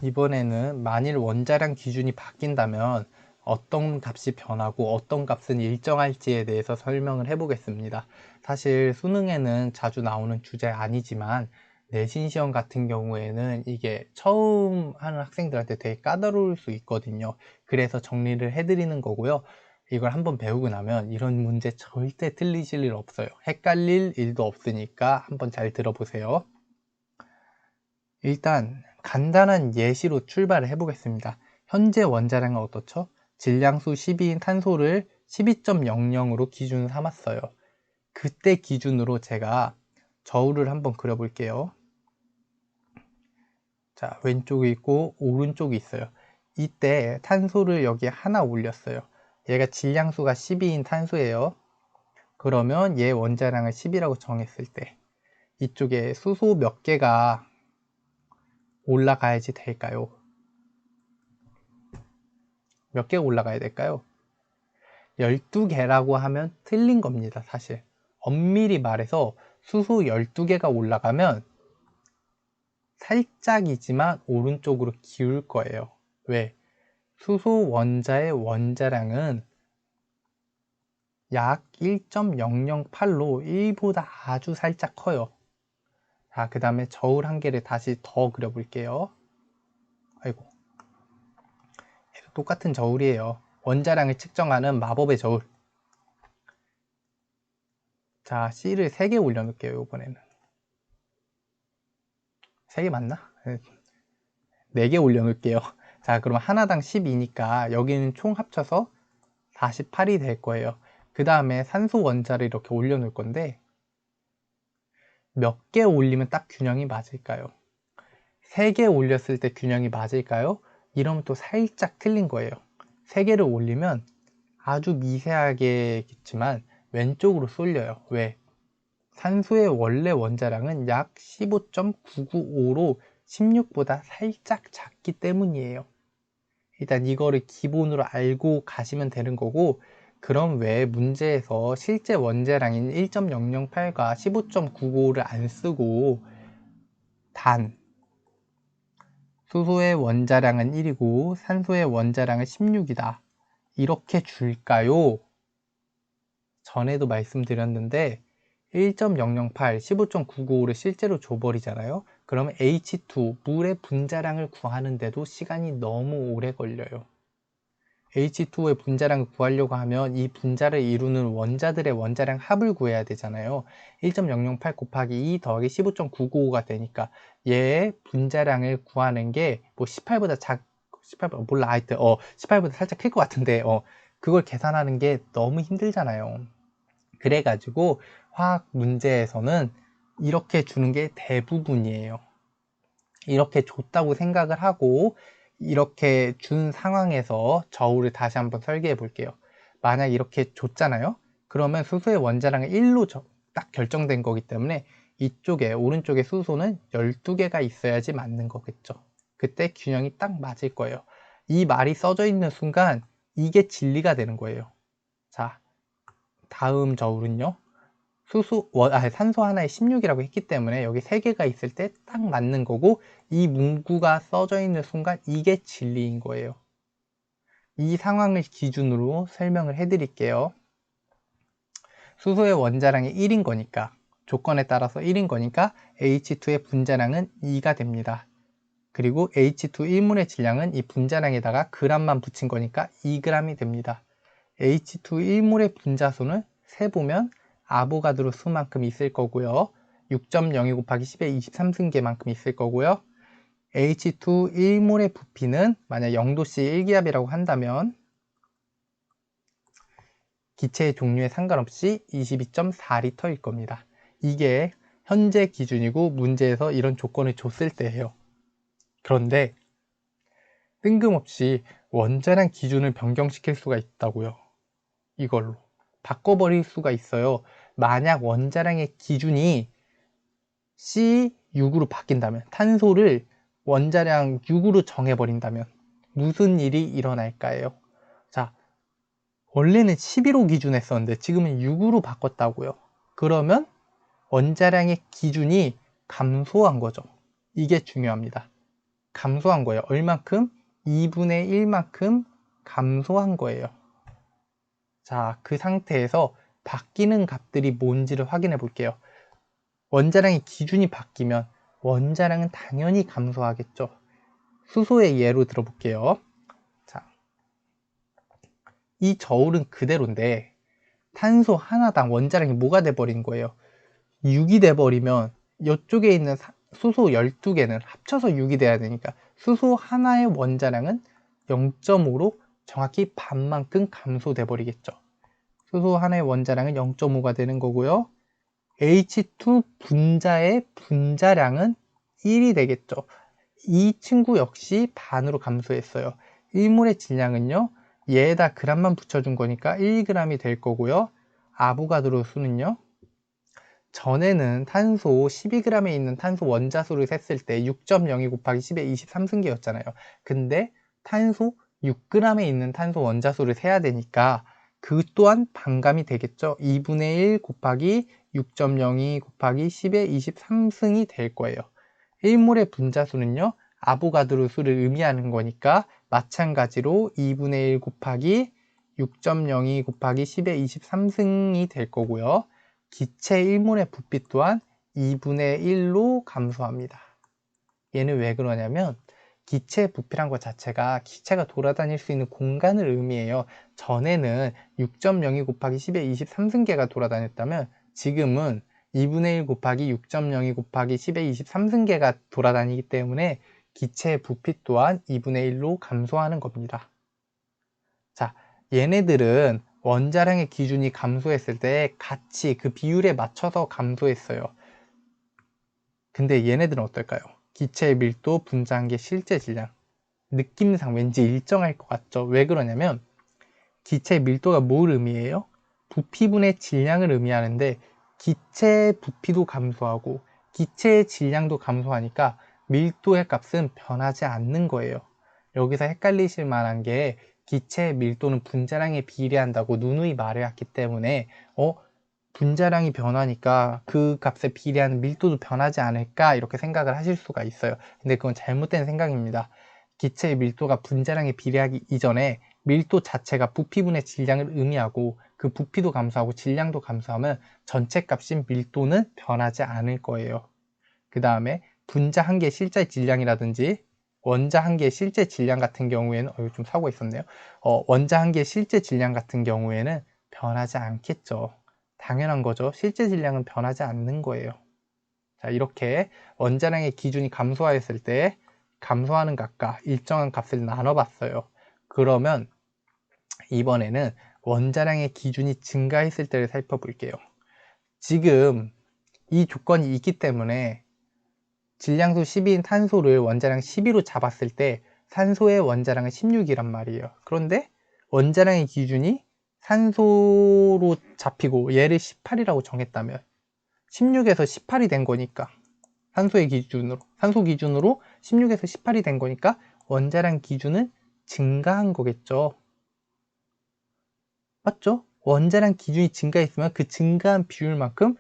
이번에는 만일 원자량 기준이 바뀐다면 어떤 값이 변하고 어떤 값은 일정할지에 대해서 설명을 해 보겠습니다. 사실 수능에는 자주 나오는 주제 아니지만 내신 시험 같은 경우에는 이게 처음 하는 학생들한테 되게 까다로울 수 있거든요. 그래서 정리를 해드리는 거고요. 이걸 한번 배우고 나면 이런 문제 절대 틀리실 일 없어요. 헷갈릴 일도 없으니까 한번 잘 들어보세요. 일단 간단한 예시로 출발을 해보겠습니다. 현재 원자량은 어떻죠? 질량수 12인 탄소를 12.00으로 기준 삼았어요. 그때 기준으로 제가 저울을 한번 그려볼게요. 자, 왼쪽이 있고 오른쪽이 있어요. 이때 탄소를 여기에 하나 올렸어요. 얘가 질량수가 12인 탄소예요. 그러면 얘 원자량을 10이라고 정했을 때 이쪽에 수소 몇 개가 올라가야지 될까요? 몇 개가 올라가야 될까요? 12개라고 하면 틀린 겁니다, 사실. 엄밀히 말해서 수소 12개가 올라가면 살짝이지만 오른쪽으로 기울 거예요. 왜? 수소 원자의 원자량은 약 1.008로 1보다 아주 살짝 커요. 자, 그 다음에 저울 한 개를 다시 더 그려볼게요. 아이고. 똑같은 저울이에요. 원자량을 측정하는 마법의 저울. 자, C를 3개 올려놓을게요, 이번에는. 3개 맞나? 4개 올려놓을게요. 자, 그럼 하나당 12니까 여기는 총 합쳐서 48이 될 거예요. 그 다음에 산소 원자를 이렇게 올려놓을 건데 몇 개 올리면 딱 균형이 맞을까요? 3개 올렸을 때 균형이 맞을까요? 이러면 또 살짝 틀린 거예요. 3개를 올리면 아주 미세하게겠지만 왼쪽으로 쏠려요. 왜? 산소의 원래 원자량은 약 15.995로 16보다 살짝 작기 때문이에요. 일단 이거를 기본으로 알고 가시면 되는 거고, 그럼 왜 문제에서 실제 원자량인 1.008과 15.995를 안 쓰고 단 수소의 원자량은 1이고 산소의 원자량은 16이다 이렇게 줄까요? 전에도 말씀드렸는데 1.008, 15.995를 실제로 줘버리잖아요. 그러면 H2, 물의 분자량을 구하는데도 시간이 너무 오래 걸려요. H2의 분자량을 구하려고 하면 이 분자를 이루는 원자들의 원자량 합을 구해야 되잖아요. 1.008 곱하기 2 더하기 15.995가 되니까 얘의 분자량을 구하는 게 뭐 18보다 18보다 몰라 하여튼 18보다 살짝 클 것 같은데 그걸 계산하는 게 너무 힘들잖아요. 그래가지고 화학 문제에서는 이렇게 주는 게 대부분이에요. 이렇게 줬다고 생각을 하고 이렇게 준 상황에서 저울을 다시 한번 설계해 볼게요. 만약 이렇게 줬잖아요. 그러면 수소의 원자량은 1로 딱 결정된 거기 때문에 이쪽에 오른쪽에 수소는 12개가 있어야지 맞는 거겠죠. 그때 균형이 딱 맞을 거예요. 이 말이 써져 있는 순간 이게 진리가 되는 거예요. 자, 다음 저울은요. 산소 하나에 16이라고 했기 때문에 여기 3개가 있을 때 딱 맞는 거고 이 문구가 써져 있는 순간 이게 진리인 거예요. 이 상황을 기준으로 설명을 해 드릴게요. 수소의 원자량이 1인 거니까 조건에 따라서 1인 거니까 H2의 분자량은 2가 됩니다. 그리고 H2 1몰의 질량은 이 분자량에다가 g만 붙인 거니까 2g이 됩니다. H2 1몰의 분자수는 세보면 아보가드로 수만큼 있을 거고요. 6.02 곱하기 10의 23승계만큼 있을 거고요. H2 1몰의 부피는 만약 0도씨 1기압이라고 한다면 기체의 종류에 상관없이 22.4L일 겁니다. 이게 현재 기준이고 문제에서 이런 조건을 줬을 때예요. 그런데 뜬금없이 원자량 기준을 변경시킬 수가 있다고요. 이걸로 바꿔버릴 수가 있어요. 만약 원자량의 기준이 C6으로 바뀐다면, 탄소를 원자량 6으로 정해버린다면 무슨 일이 일어날까요? 자, 원래는 11호 기준했었는데 지금은 6으로 바꿨다고요. 그러면 원자량의 기준이 감소한 거죠. 이게 중요합니다. 감소한 거예요. 얼만큼? 2분의 1만큼 감소한 거예요. 자, 그 상태에서 바뀌는 값들이 뭔지를 확인해 볼게요. 원자량의 기준이 바뀌면 원자량은 당연히 감소하겠죠. 수소의 예로 들어볼게요. 자, 이 저울은 그대로인데 탄소 하나당 원자량이 뭐가 돼버린 거예요? 6이 돼버리면 이쪽에 있는 수소 12개는 합쳐서 6이 돼야 되니까 수소 하나의 원자량은 0.5로 정확히 반만큼 감소돼 버리겠죠. 수소 하나의 원자량은 0.5가 되는 거고요. H2 분자의 분자량은 1이 되겠죠. 이 친구 역시 반으로 감소했어요. 1몰의 질량은요, 얘에다 g만 붙여준 거니까 1g이 될 거고요. 아보가드로 수는요, 전에는 탄소 12g에 있는 탄소 원자수를 셌을 때 6.02 곱하기 10의 23승계였잖아요. 근데 탄소 6g에 있는 탄소 원자수를 세야 되니까 그 또한 반감이 되겠죠. 2분의 1 곱하기 6.02 곱하기 10의 23승이 될 거예요. 1몰의 분자수는요, 아보가드로 수를 의미하는 거니까 마찬가지로 2분의 1 곱하기 6.02 곱하기 10의 23승이 될 거고요. 기체 1몰의 부피 또한 2분의 1로 감소합니다. 얘는 왜 그러냐면 기체의 부피란 것 자체가 기체가 돌아다닐 수 있는 공간을 의미해요. 전에는 6.02 곱하기 10의 23승계가 돌아다녔다면 지금은 2분의 1 곱하기 6.02 곱하기 10의 23승계가 돌아다니기 때문에 기체의 부피 또한 2분의 1로 감소하는 겁니다. 자, 얘네들은 원자량의 기준이 감소했을 때 같이 그 비율에 맞춰서 감소했어요. 근데 얘네들은 어떨까요? 기체의 밀도, 분자한계, 실제 질량. 느낌상 왠지 일정할 것 같죠? 왜 그러냐면 기체의 밀도가 뭘 의미해요? 부피분의 질량을 의미하는데 기체의 부피도 감소하고 기체의 질량도 감소하니까 밀도의 값은 변하지 않는 거예요. 여기서 헷갈리실 만한 게 기체의 밀도는 분자량에 비례한다고 누누이 말해왔기 때문에 분자량이 변하니까 그 값에 비례하는 밀도도 변하지 않을까 이렇게 생각을 하실 수가 있어요. 근데 그건 잘못된 생각입니다. 기체의 밀도가 분자량에 비례하기 이전에 밀도 자체가 부피분의 질량을 의미하고 그 부피도 감소하고 질량도 감소하면 전체 값인 밀도는 변하지 않을 거예요. 그 다음에 분자 한 개의 실제 질량이라든지 원자 한 개의 실제 질량 같은 경우에는 좀 사고가 있었네요. 원자 한 개의 실제 질량 같은 경우에는 변하지 않겠죠. 당연한 거죠. 실제 질량은 변하지 않는 거예요. 자, 이렇게 원자량의 기준이 감소하였을 때 감소하는 값과 일정한 값을 나눠봤어요. 그러면 이번에는 원자량의 기준이 증가했을 때를 살펴볼게요. 지금 이 조건이 있기 때문에 질량수 12인 탄소를 원자량 12로 잡았을 때 산소의 원자량은 16이란 말이에요. 그런데 원자량의 기준이 산소로 잡히고 얘를 18이라고 정했다면 16에서 18이 된 거니까 산소 기준으로 16에서 18이 된 거니까 원자량 기준은 증가한 거겠죠. 맞죠? 원자량 기준이 증가했으면 그 증가한 비율만큼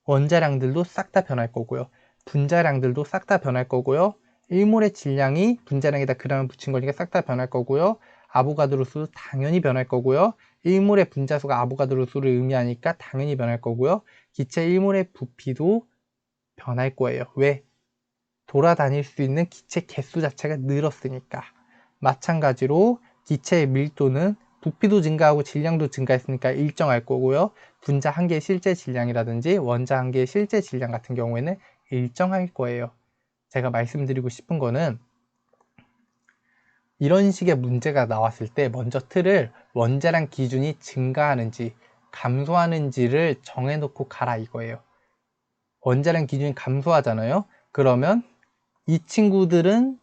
원자량들도 싹 다 변할 거고요. 분자량들도 싹 다 변할 거고요. 1몰의 질량이 분자량에다 g을 붙인 거니까 싹 다 변할 거고요. 아보가드로 수도 당연히 변할 거고요. 1몰의 분자수가 아보가드로 수를 의미하니까 당연히 변할 거고요. 기체 1몰의 부피도 변할 거예요. 왜? 돌아다닐 수 있는 기체 개수 자체가 늘었으니까. 마찬가지로 기체의 밀도는 부피도 증가하고 질량도 증가했으니까 일정할 거고요. 분자 한 개의 실제 질량이라든지 원자 한 개의 실제 질량 같은 경우에는 일정할 거예요. 제가 말씀드리고 싶은 거는 이런 식의 문제가 나왔을 때 먼저 틀을 원자량 기준이 증가하는지 감소하는지를 정해놓고 가라 이거예요. 원자량 기준이 감소하잖아요. 그러면 이 친구들은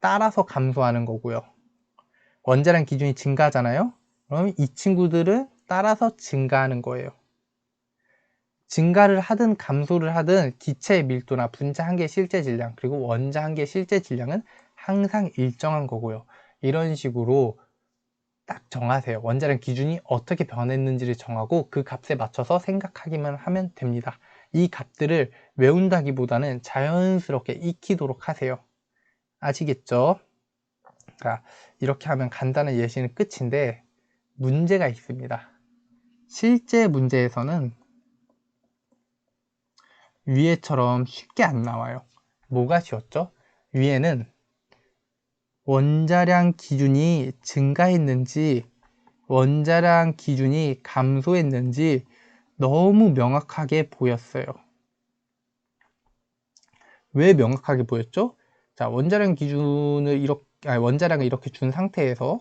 따라서 감소하는 거고요. 원자량 기준이 증가하잖아요. 그럼 이 친구들은 따라서 증가하는 거예요. 증가를 하든 감소를 하든 기체의 밀도나 분자 한 개의 실제 질량 그리고 원자 한 개의 실제 질량은 항상 일정한 거고요. 이런 식으로 딱 정하세요. 원자량 기준이 어떻게 변했는지를 정하고 그 값에 맞춰서 생각하기만 하면 됩니다. 이 값들을 외운다기보다는 자연스럽게 익히도록 하세요. 아시겠죠? 자, 이렇게 하면 간단한 예시는 끝인데 문제가 있습니다. 실제 문제에서는 위에처럼 쉽게 안 나와요. 뭐가 쉬웠죠? 위에는 원자량 기준이 증가했는지 원자량 기준이 감소했는지 너무 명확하게 보였어요. 왜 명확하게 보였죠? 자, 원자량을 이렇게 준 상태에서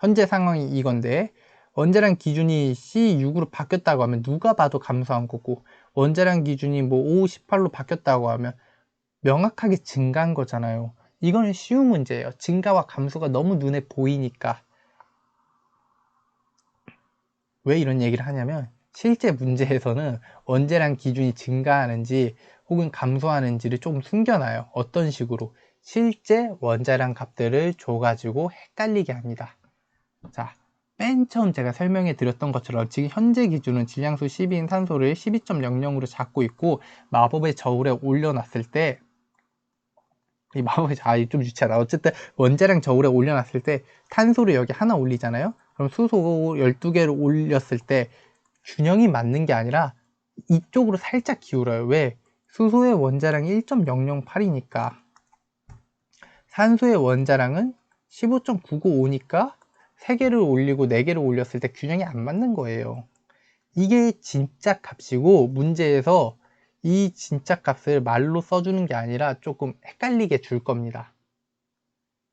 현재 상황이 이건데 원자량 기준이 C6으로 바뀌었다고 하면 누가 봐도 감소한 거고 원자량 기준이 뭐 5, 18로 바뀌었다고 하면 명확하게 증가한 거잖아요. 이거는 쉬운 문제예요. 증가와 감소가 너무 눈에 보이니까. 왜 이런 얘기를 하냐면 실제 문제에서는 원자량 기준이 증가하는지 혹은 감소하는지를 조금 숨겨놔요. 어떤 식으로? 실제 원자량 값들을 줘가지고 헷갈리게 합니다. 자, 맨 처음 제가 설명해 드렸던 것처럼 지금 현재 기준은 질량수 12인 산소를 12.00으로 잡고 있고 마법의 저울에 올려놨을 때 이 마법의 좀 유치하다. 어쨌든 원자량 저울에 올려놨을 때 탄소를 여기 하나 올리잖아요. 그럼 수소 12개를 올렸을 때 균형이 맞는 게 아니라 이쪽으로 살짝 기울어요. 왜? 수소의 원자량이 1.008이니까 산소의 원자량은 15.995니까 3개를 올리고 4개를 올렸을 때 균형이 안 맞는 거예요. 이게 진짜 값이고 문제에서 이 진짜 값을 말로 써주는 게 아니라 조금 헷갈리게 줄 겁니다.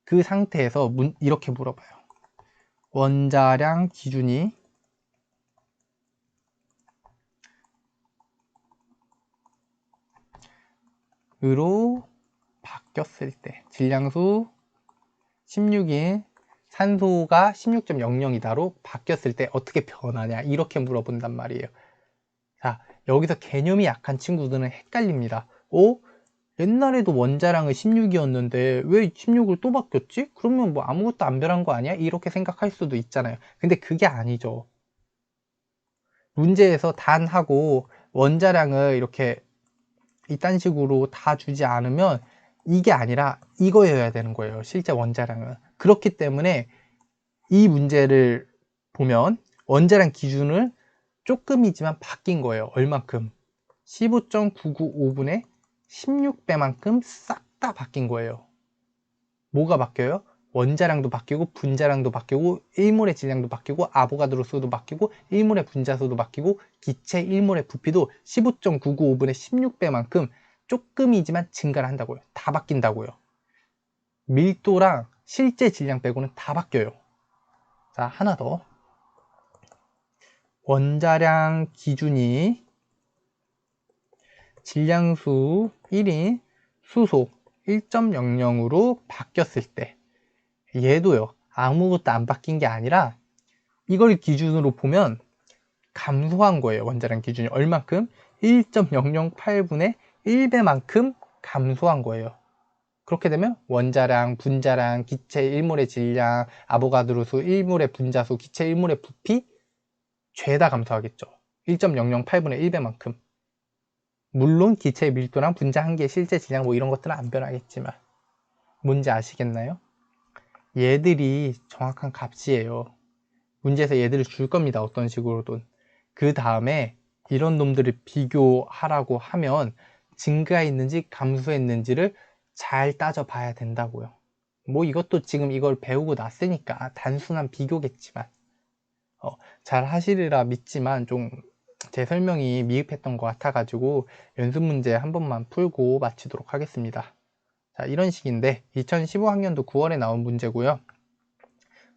그 상태에서 이렇게 물어봐요. 원자량 기준이 으로 바뀌었을 때 질량수 16인 산소가 16.00이다로 바뀌었을 때 어떻게 변하냐 이렇게 물어본단 말이에요. 자, 여기서 개념이 약한 친구들은 헷갈립니다. 옛날에도 원자량은 16이었는데 왜 16을 또 바뀌었지? 그러면 뭐 아무것도 안 변한 거 아니야? 이렇게 생각할 수도 있잖아요. 근데 그게 아니죠. 문제에서 단하고 원자량을 이렇게 이딴 식으로 다 주지 않으면 이게 아니라 이거여야 되는 거예요. 실제 원자량은. 그렇기 때문에 이 문제를 보면 원자량 기준을 조금이지만 바뀐 거예요. 얼만큼? 15.995분의 16배만큼 싹 다 바뀐 거예요. 뭐가 바뀌어요? 원자량도 바뀌고 분자량도 바뀌고 1몰의 질량도 바뀌고 아보가드로 수도 바뀌고 1몰의 분자수도 바뀌고 기체 1몰의 부피도 15.995분의 16배만큼 조금이지만 증가를 한다고요. 다 바뀐다고요. 밀도랑 실제 질량 빼고는 다 바뀌어요. 자, 하나 더. 원자량 기준이 질량수 1인 수소 1.00으로 바뀌었을 때 얘도요 아무것도 안 바뀐 게 아니라 이걸 기준으로 보면 감소한 거예요. 원자량 기준이 얼만큼? 1.008분의 1배만큼 감소한 거예요. 그렇게 되면 원자량, 분자량, 기체 1몰의 질량, 아보가드로수 1몰의 분자수, 기체 1몰의 부피 죄다 감소하겠죠. 1.008분의 1배만큼. 물론 기체의 밀도랑 분자 한계, 실제 질량 뭐 이런 것들은 안 변하겠지만 뭔지 아시겠나요? 얘들이 정확한 값이에요. 문제에서 얘들을 줄 겁니다. 어떤 식으로든. 그 다음에 이런 놈들을 비교하라고 하면 증가했는지 감소했는지를 잘 따져봐야 된다고요. 뭐 이것도 지금 이걸 배우고 났으니까 단순한 비교겠지만 잘 하시리라 믿지만 좀 제 설명이 미흡했던 것 같아가지고 연습 문제 한 번만 풀고 마치도록 하겠습니다. 자, 이런 식인데 2015학년도 9월에 나온 문제고요.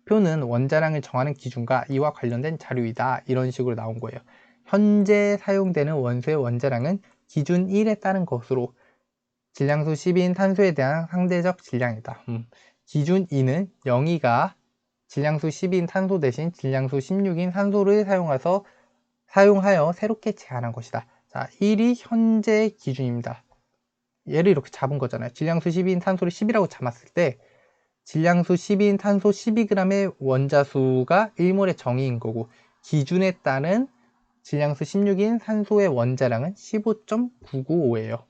표는 원자량을 정하는 기준과 이와 관련된 자료이다. 이런 식으로 나온 거예요. 현재 사용되는 원소의 원자량은 기준 1에 따른 것으로 질량수 12인 탄소에 대한 상대적 질량이다. 기준 2는 0이가 질량수 12인 탄소 대신 질량수 16인 산소를 사용하여 새롭게 제한한 것이다. 자, 1이 현재 기준입니다. 얘를 이렇게 잡은 거잖아요. 질량수 12인 탄소를 10이라고 잡았을 때 질량수 12인 탄소 12g의 원자수가 1몰의 정의인 거고 기준에 따른 질량수 16인 산소의 원자량은 15.995예요.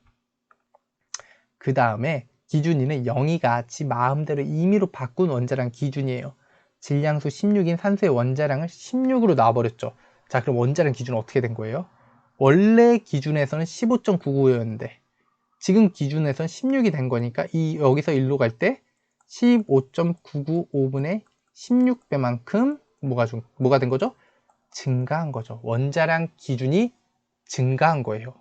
그 다음에 기준이는 0이가 지 마음대로 임의로 바꾼 원자량 기준이에요. 질량수 16인 산소의 원자량을 16으로 놔버렸죠. 자, 그럼 원자량 기준은 어떻게 된 거예요? 원래 기준에서는 15.995였는데 지금 기준에서는 16이 된 거니까 여기서 1로 갈 때 15.995분의 16배만큼 뭐가 된 거죠? 증가한 거죠. 원자량 기준이 증가한 거예요.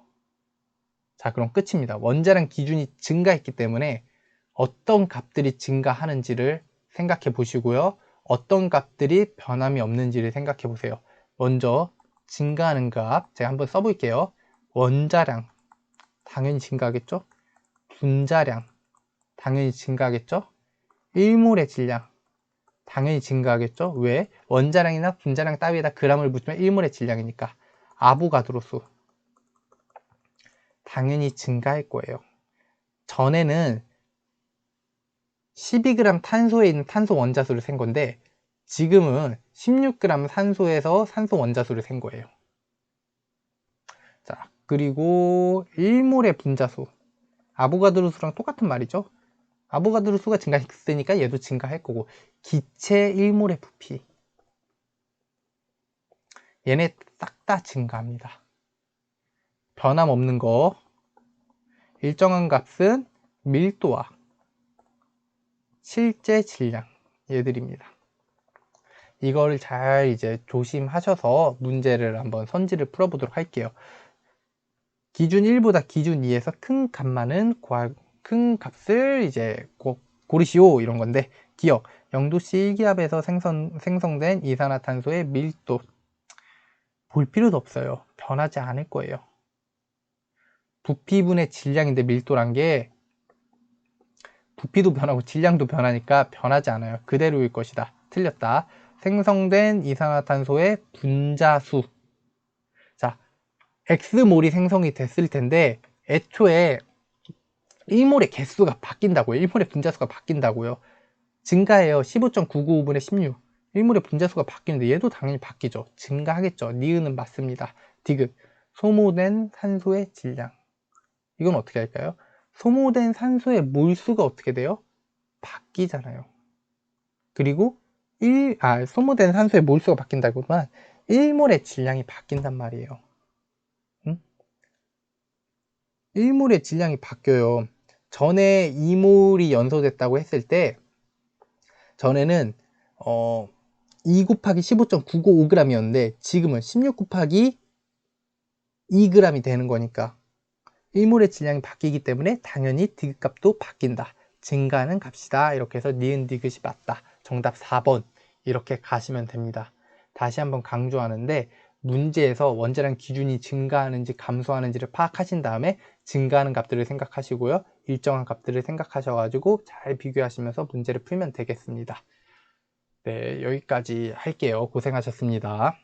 자, 그럼 끝입니다. 원자량 기준이 증가했기 때문에 어떤 값들이 증가하는지를 생각해 보시고요. 어떤 값들이 변함이 없는지를 생각해 보세요. 먼저 증가하는 값 제가 한번 써볼게요. 원자량 당연히 증가하겠죠? 분자량 당연히 증가하겠죠? 1몰의 질량 당연히 증가하겠죠? 왜? 원자량이나 분자량 따위에다 g을 붙이면 1몰의 질량이니까. 아보가드로 수 당연히 증가할 거예요. 전에는 12g 탄소에 있는 탄소 원자수를 센 건데 지금은 16g 산소에서 산소 원자수를 센 거예요. 자, 그리고 1몰의 분자수 아보가드로 수랑 똑같은 말이죠. 아보가드로 수가 증가했으니까 얘도 증가할 거고 기체 1몰의 부피 얘네 싹 다 증가합니다. 변함없는 거 일정한 값은 밀도와 실제 질량 얘들입니다. 이걸 잘 이제 조심하셔서 문제를 한번 선지를 풀어보도록 할게요. 기준 1보다 기준 2에서 큰 값을 이제 고르시오 이런 건데 기억 0도씨 1기압에서 생성된 이산화탄소의 밀도 볼 필요도 없어요. 변하지 않을 거예요. 부피분의 질량인데 밀도란 게 부피도 변하고 질량도 변하니까 변하지 않아요. 그대로일 것이다. 틀렸다. 생성된 이산화탄소의 분자수. 자, X몰이 생성이 됐을 텐데 애초에 1몰의 개수가 바뀐다고요. 1몰의 분자수가 바뀐다고요. 증가해요. 15.995분의 16. 1몰의 분자수가 바뀌는데 얘도 당연히 바뀌죠. 증가하겠죠. 니은은 맞습니다. 디귿. 소모된 산소의 질량. 이건 어떻게 할까요? 소모된 산소의 몰수가 어떻게 돼요? 바뀌잖아요. 그리고 소모된 산소의 몰수가 바뀐다고만 1몰의 질량이 바뀐단 말이에요. 응? 1몰의 질량이 바뀌어요. 전에 2몰이 연소됐다고 했을 때 전에는 2 곱하기 15.995g이었는데 지금은 16 곱하기 2g이 되는 거니까 1몰의 질량이 바뀌기 때문에 당연히 디귿값도 바뀐다. 증가하는 값이다. 이렇게 해서 니은 디귿이 맞다. 정답 4번 이렇게 가시면 됩니다. 다시 한번 강조하는데 문제에서 원자량 기준이 증가하는지 감소하는지를 파악하신 다음에 증가하는 값들을 생각하시고요. 일정한 값들을 생각하셔가지고 잘 비교하시면서 문제를 풀면 되겠습니다. 네, 여기까지 할게요. 고생하셨습니다.